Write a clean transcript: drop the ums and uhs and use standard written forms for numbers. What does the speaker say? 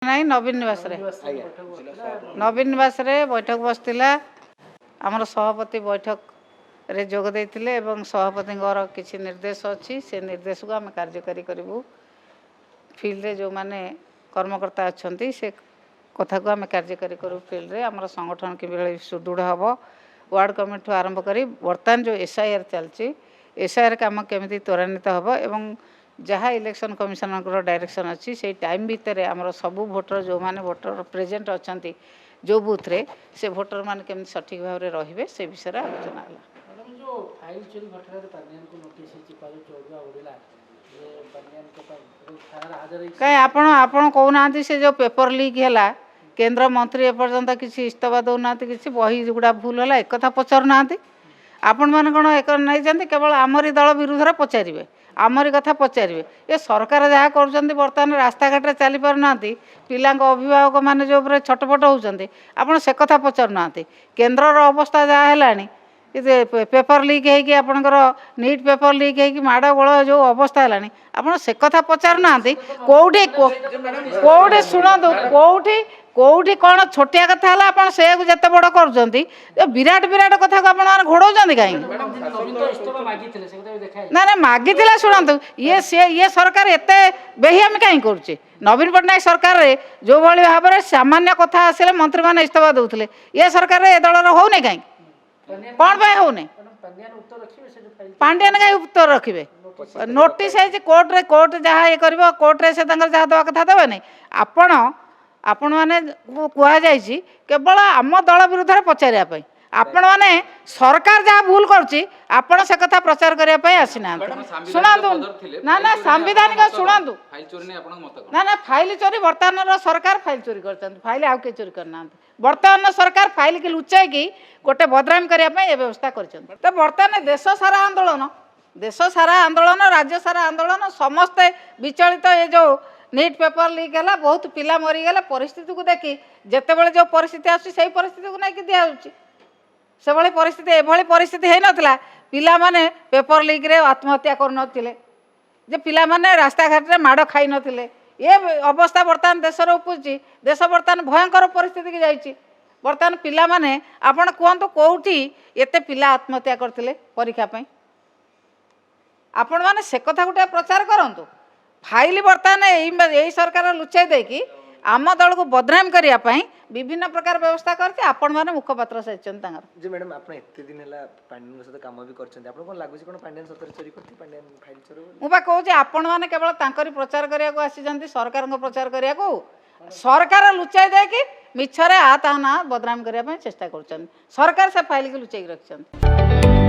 नहीं नवीन निवास रे बैठक बसला आमर सभापति बैठक रे जोग देते एवं सभापति किसी निर्देश अच्छी से निर्देश को आम कार्यकारी करूँ फिल्ड रे जो माने कर्मकर्ता अच्छा से कथा को आम कार्यकारी करूँ फिल्ड रे आमर संगठन कि सुदृढ़ हम वार्ड कमिटी आरंभ कर बर्तमान जो SIR चलती SIR काम केमी त्वरान्वित हम एवं जहाँ इलेक्शन कमिशनर डायरेक्शन अच्छी से टाइम भितर आमर सबू भोटर जो माने भोटर प्रेजेंट अच्छा जो बूथ रे से भोटर मान केमी सठिक भाव में रे से विषय आलोचना कहीं आपण कहना से जो पेपर लीक है केंद्र मंत्री एपर्यंत किसी इस्तफा दौना कि बही गुड़ा भूल है एक कथा पचारूना आपण मैंने कौन एक नहीं केवल आमरी दल विरुद्ध पचारे आमरी कथा पचारे ये सरकार जहाँ कर बर्तमान रास्ता घाट चली पारना पिला अभिभावक मैंने जो छटपट होती आपड़ से कथा पचारूना केन्द्र अवस्था जहाँ है पेपर लीक होगी आपणकर नीट पेपर लीक होगी माड़ गोल जो अवस्था है आप से कथा पचारूना कौटी कौटी शुणु कौटी कौटी कौन छोटिया कथा है आप से जिते बड़ कर विराट विराट कथा को आप घोड़ाऊँ कहीं ना ना मागी शुणु ये सरकार एत बेहियामी कहीं करुचे नवीन पट्टनायक सरकार रे जो भाई भाव में सामान्य कथा आसिले मंत्री मैंने इस्तफा दौले ये सरकार रे दलर होने कहीं कौन पाए होने पांड्यान कहीं उत्तर रखिए नोटिस है कोर्ट जहाँ ये कर कोर्ट रे से जहाँ दवा कथा देवे नहीं आपण मैंने कहुई केवल आम दल विरुद्ध पचारे आपण मैंने सरकार जहाँ भूल करुच्ची आपण से कथा प्रचार करने आसीना शुणु ना ना सांविधानिक शुणु ना ना फाइल चोरी बर्तमान सरकार फाइल चोरी कर फाइल आउ के चोरी करना बर्तमान सरकार फाइल की लुचाई गोटे बदनाम करने व्यवस्था कर बर्तमान देश सारा आंदोलन राज्य सारा आंदोलन समस्ते विचलित ये जो नीट पेपर लीक है बहुत पिला मरीगले परिस्थिति को देखी जिते बड़े जो परिस्थिति आसी परिस्थिति को लेकिन दिखाई से भाई परिस्थिति एभली परिस्थिति है नाला पिला माने पेपर लीक रे आत्महत्या कर पिला माने रास्ता घाट रे माड़ खाई नथिले ये अवस्था बर्तमान देश उपजी देश बर्तमान भयंकर परिस्थिति की जाइए बर्तमान पिला माने आपण कहतु कौटी एते पिला आत्महत्या करथिले परीक्षा पई आपण माने से कथा गोटे प्रचार करंतु फाइल बर्तमान यही सरकार लुचाई देकी आम दल को बदनाम करने विभिन्न प्रकार व्यवस्था करते आपण माने मुखपात्र से जी मैडम आप एते दिन है पांड्यन सहित काम भी करछन आपन कोन लागुची कोन पांड्यन सतर चोरी करती पांड्यन फाइल चोरी मु बा कहू जे आपण माने केवल तांकरी प्रचार करिया को आसी जंती सरकार को प्रचार करिया को सरकार लुचाई दे कि मिछरे आ ता ना बदनाम करिया चेष्टा करछन सरकार से फाइल के लुचाई रखछन।